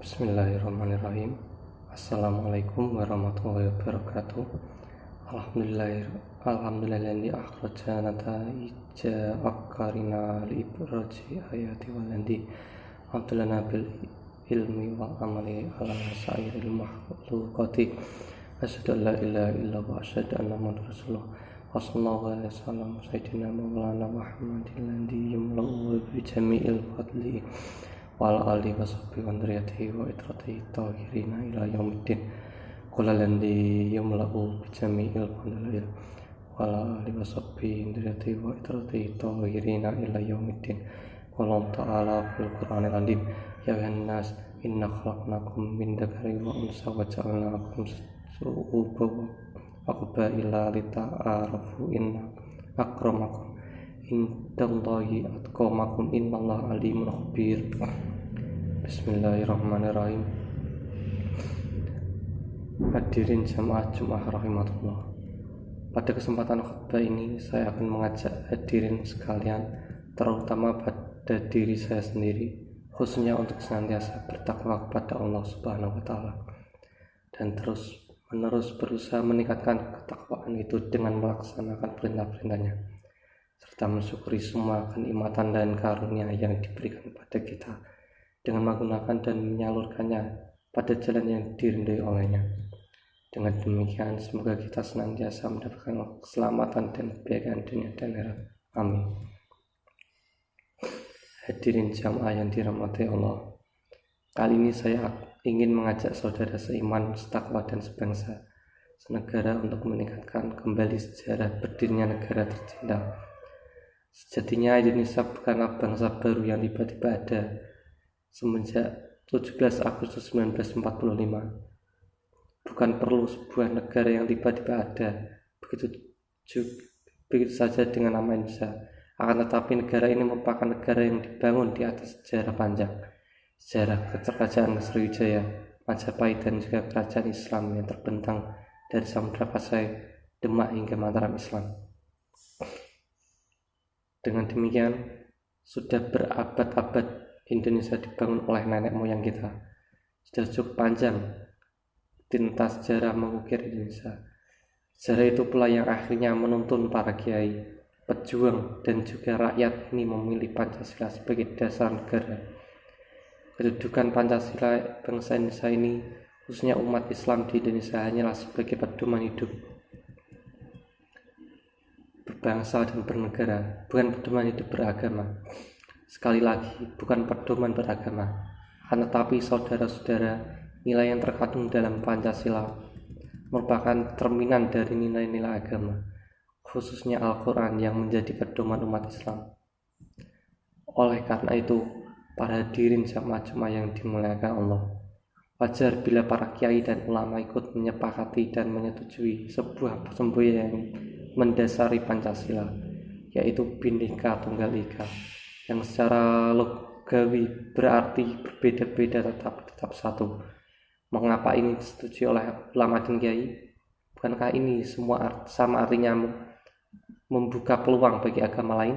Bismillahirrahmanirrahim. Assalamualaikum warahmatullahi wabarakatuh. Alhamdulillahilladzi akhrajana nata'ija afkarina li ibraji ayati walladzi abdalana bil ilmi wal amali ala sairil makhluqati. Asyhadu an la ilaha illallah wa asyhadu anna muhammadar rasulullah. Wa sallallahu alaihi wasallam sayyidina maulana Muhammadin ladzi yumla'u bi jami'il fadli wal ali washabi wa dzurriyyatihi wa itratihi tahirina ila yaumiddin. Qul ladzi yumla'u bi jami'il fadli wal ali washabi wa dzurriyyatihi wa itratihi tahirina ila yaumiddin. Qul ta'ala fil qur'anil azim ya ayyuhan nas inna khalaqnakum min dzakarin wa unsa wa ja'alnakum syu'uban wa qabaila lita'arafu inna akramakum indallahi atqakum innallaha alimun khabir. Bismillahirrahmanirrahim. Hadirin jamaah Jumat rahimatullah. Pada kesempatan khutbah ini saya akan mengajak hadirin sekalian, terutama pada diri saya sendiri, khususnya untuk senantiasa bertakwa kepada Allah Subhanahu wa taala dan terus-menerus berusaha meningkatkan ketakwaan itu dengan melaksanakan perintah-perintahnya, serta mensyukuri semua kenikmatan dan karunia yang diberikan kepada kita dengan menggunakan dan menyalurkannya pada jalan yang dirindai olehnya. Dengan demikian, semoga kita senantiasa mendapatkan keselamatan dan kebahagiaan dunia dan akhirat. Amin. Hadirin jamaah yang dirahmati Allah, kali ini saya ingin mengajak saudara seiman, setakwa dan sebangsa, senegara untuk meningkatkan kembali sejarah berdirinya negara tercinta. Sejatinya Indonesia bukanlah bangsa baru yang tiba-tiba ada semenjak 17 Agustus 1945. Bukan perlu sebuah negara yang tiba-tiba ada begitu saja dengan nama Indonesia. Akan tetapi negara ini merupakan negara yang dibangun di atas sejarah panjang, sejarah kerajaan Sriwijaya, Majapahit dan juga kerajaan Islam yang terbentang dari Samudra Pasai, Demak hingga Mataram Islam. Dengan demikian, sudah berabad-abad Indonesia dibangun oleh nenek moyang kita. Sudah cukup panjang tinta sejarah mengukir Indonesia. Sejarah itu pula yang akhirnya menuntun para kiai, pejuang dan juga rakyat ini memilih Pancasila sebagai dasar negara. Kedudukan Pancasila bangsa Indonesia ini, khususnya umat Islam di Indonesia, hanyalah sebagai pedoman hidup berbangsa dan bernegara, bukan pedoman hidup beragama. Sekali lagi, bukan pedoman beragama, tetapi saudara-saudara, nilai yang terkandung dalam Pancasila merupakan cerminan dari nilai-nilai agama, khususnya Al-Quran yang menjadi pedoman umat Islam. Oleh karena itu, para hadirin jamaah yang dimuliakan Allah, wajar bila para kiai dan ulama ikut menyepakati dan menyetujui sebuah semboyan yang mendasari Pancasila, yaitu Bhinneka Tunggal Ika, yang secara logawi berarti berbeda-beda tetapi tetap satu. Mengapa ini disetujui oleh ulama dan kiai? Bukankah ini semua sama artinya membuka peluang bagi agama lain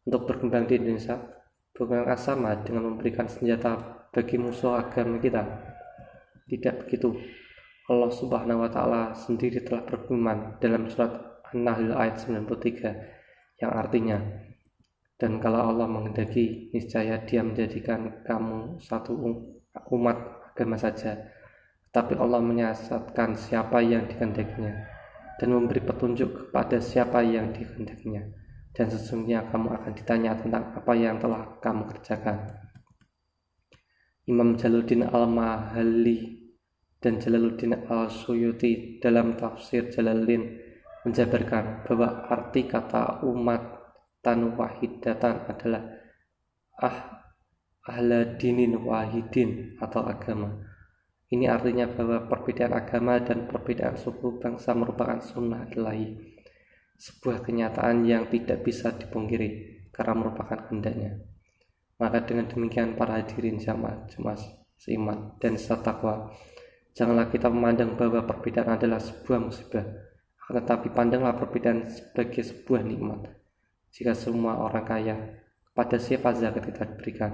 untuk berkembang di Indonesia? Bukankah sama dengan memberikan senjata bagi musuh agama kita? Tidak begitu. Allah Subhanahu wa taala sendiri telah berfirman dalam surat An-Nahl ayat 93 yang artinya, dan kalau Allah menghendaki, niscaya Dia menjadikan kamu satu umat agama saja, tapi Allah menyesatkan siapa yang dikehendakinya dan memberi petunjuk kepada siapa yang dikehendakinya, dan sesungguhnya kamu akan ditanya tentang apa yang telah kamu kerjakan. Imam Jalaluddin Al-Mahalli dan Jalaluddin Al-Suyuti dalam tafsir Jalalain menjabarkan bahwa arti kata umat tan wahidatan adalah ahla dinin wahidin atau agama. Ini artinya bahwa perbedaan agama dan perbedaan suku bangsa merupakan sunnah ilahi, sebuah kenyataan yang tidak bisa dipungkiri karena merupakan kehendaknya. Maka dengan demikian para hadirin jamaah seiman dan setakwa, janganlah kita memandang bahwa perbedaan adalah sebuah musibah, tetapi pandanglah perbedaan sebagai sebuah nikmat. Jika semua orang kaya, kepada siapa zakat kita diberikan?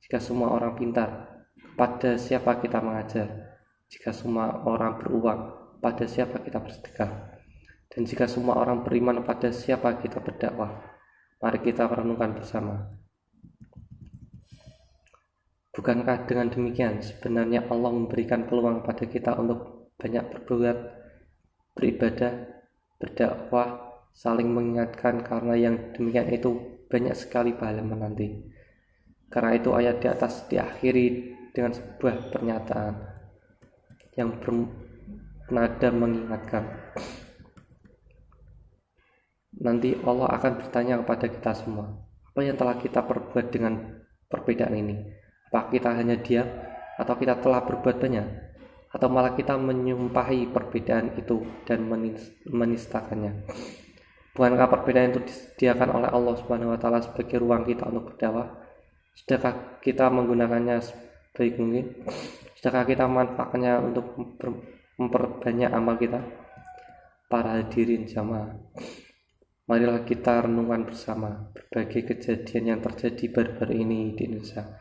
Jika semua orang pintar, pada siapa kita mengajar? Jika semua orang beruang, pada siapa kita bersedekah? Dan jika semua orang beriman, pada siapa kita berdakwah? Mari kita renungkan bersama. Bukankah dengan demikian sebenarnya Allah memberikan peluang pada kita untuk banyak berbuat, beribadah, berdakwah, saling mengingatkan, karena yang demikian itu banyak sekali pahala menanti. Karena itu ayat di atas diakhiri dengan sebuah pernyataan yang bernada mengingatkan. Nanti Allah akan bertanya kepada kita semua, apa yang telah kita perbuat dengan perbedaan ini? Apakah kita hanya diam, atau kita telah berbuat banyak, atau malah kita menyumpahi perbedaan itu dan menistakannya? Bukankah perbedaan itu disediakan oleh Allah Subhanahu wa Ta'ala sebagai ruang kita untuk berdakwah? Sudahkah kita menggunakannya sebaik mungkin? Sudahkah kita memanfaatkannya untuk memperbanyak amal kita? Para hadirin jamaah, marilah kita renungkan bersama berbagai kejadian yang terjadi baru-baru ini di Indonesia.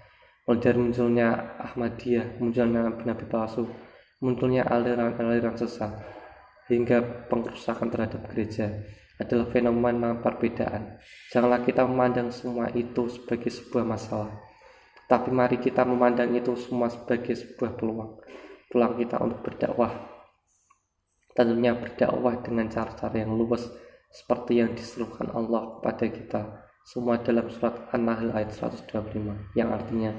Mulai dari munculnya Ahmadiyah, munculnya nabi palsu, munculnya aliran-aliran sesat, hingga pengrusakan terhadap gereja adalah fenomena perbedaan. Janganlah kita memandang semua itu sebagai sebuah masalah, tapi mari kita memandang itu semua sebagai sebuah peluang kita untuk berdakwah. Tentunya berdakwah dengan cara-cara yang luas seperti yang diserukan Allah kepada kita semua dalam surat An-Nahl ayat 125, yang artinya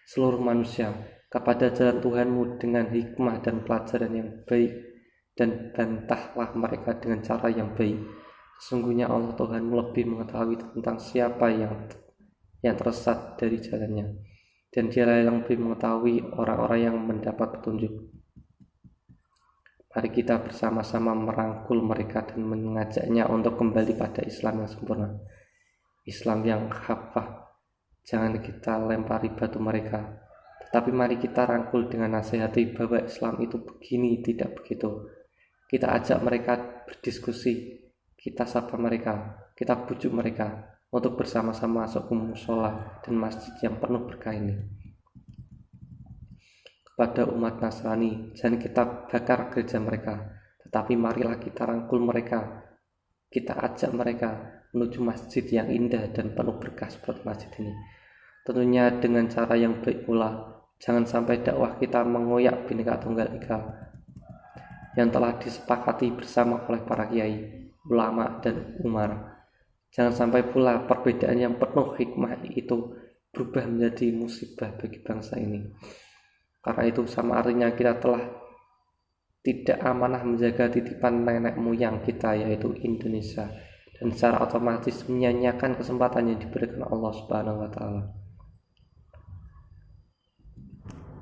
seluruh manusia kepada jalan Tuhanmu dengan hikmah dan pelajaran yang baik, dan bantahlah mereka dengan cara yang baik. Sesungguhnya Allah Tuhanmu lebih mengetahui tentang siapa yang tersesat dari jalannya, dan Dialah yang lebih mengetahui orang-orang yang mendapat petunjuk. Mari kita bersama-sama merangkul mereka dan mengajaknya untuk kembali pada Islam yang sempurna, Islam yang khafah. Jangan kita lempari batu mereka, tetapi mari kita rangkul dengan nasihati bahwa Islam itu begini, tidak begitu. Kita ajak mereka berdiskusi, kita sapa mereka, kita bujuk mereka untuk bersama-sama masuk ke mushola dan masjid yang penuh berkah ini. Kepada umat Nasrani, jangan kita bakar gereja mereka, tetapi marilah kita rangkul mereka, kita ajak mereka menuju masjid yang indah dan penuh berkah seperti masjid ini. Tentunya dengan cara yang baik pula. Jangan sampai dakwah kita mengoyak Bhinneka Tunggal Ika yang telah disepakati bersama oleh para kiai, ulama, dan umar. Jangan sampai pula perbedaan yang penuh hikmah itu berubah menjadi musibah bagi bangsa ini. Karena itu sama artinya kita telah tidak amanah menjaga titipan nenek moyang kita, yaitu Indonesia, dan secara otomatis menyanyiakan kesempatan yang diberikan Allah Subhanahu wa Ta'ala.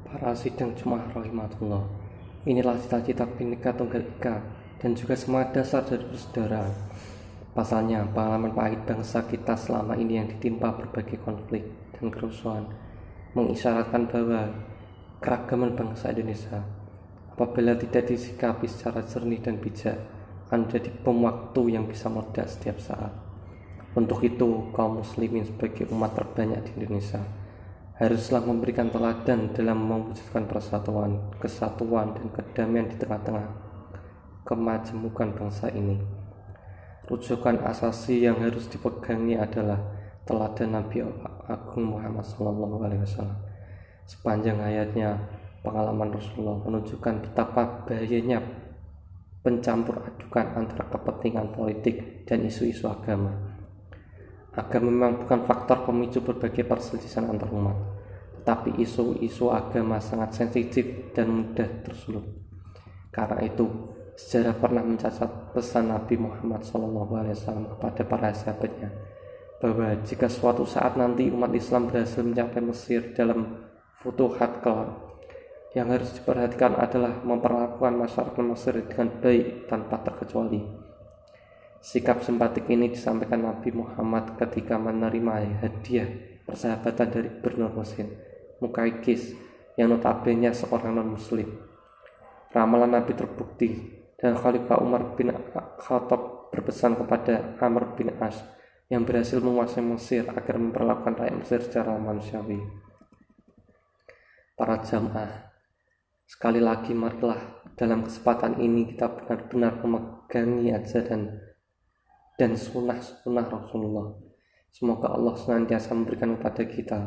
Para sidang Jumat rahimatullah, inilah cita-cita Bhinneka Tunggal Ika dan juga semangat dasar dari persaudaraan. Pasalnya, pengalaman pahit bangsa kita selama ini yang ditimpa berbagai konflik dan kerusuhan mengisyaratkan bahwa keragaman bangsa Indonesia, apabila tidak disikapi secara jernih dan bijak, akan menjadi bom waktu yang bisa meledak setiap saat. Untuk itu, kaum muslimin sebagai umat terbanyak di Indonesia haruslah memberikan teladan dalam mewujudkan persatuan, kesatuan, dan kedamaian di tengah-tengah kemajemukan bangsa ini. Rujukan asasi yang harus dipegangi adalah teladan Nabi Agung Muhammad SAW. Sepanjang hayatnya, pengalaman Rasulullah menunjukkan betapa bahayanya pencampur adukan antara kepentingan politik dan isu-isu agama. Agama memang bukan faktor pemicu berbagai perselisihan antar umat, tetapi isu-isu agama sangat sensitif dan mudah tersulut. Karena itu, sejarah pernah mencatat pesan Nabi Muhammad SAW kepada para sahabatnya bahwa jika suatu saat nanti umat Islam berhasil mencapai Mesir dalam futuhat kelak, yang harus diperhatikan adalah memperlakukan masyarakat Mesir dengan baik tanpa terkecuali. Sikap simpatik ini disampaikan Nabi Muhammad ketika menerima hadiah persahabatan dari Gubernur Mesir, Mukaikis, yang notabene seorang non-muslim. Ramalan Nabi terbukti, dan Khalifah Umar bin Khattab berpesan kepada Amr bin As yang berhasil menguasai Mesir agar memperlakukan rakyat Mesir secara manusiawi. para jamaah. Sekali lagi marilah dalam kesempatan ini kita benar-benar memegangi ajaran dan sunnah-sunnah Rasulullah. Semoga Allah senantiasa memberikan kepada kita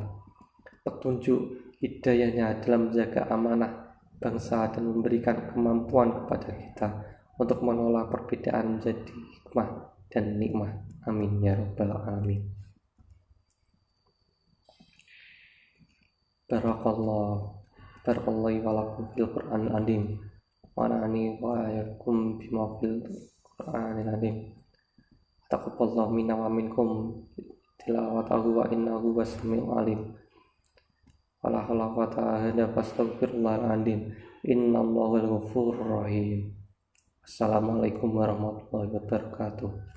petunjuk hidayahnya dalam menjaga amanah bangsa dan memberikan kemampuan kepada kita untuk mengolah perbedaan menjadi hikmah dan nikmah. Amin ya rabbal alamin. Barakallahu walakum fil Qur'anil azim wa na'ani wa ayakum bima fil Qur'anil azim. Taqabbalallahu minna wa minkum tilawatahu wa innahu wasmi'ul alim. Wala haula wa ta'ala fastaghfirullahal azim. Innallaha ghafurur rahim. Assalamualaikum warahmatullahi wabarakatuh.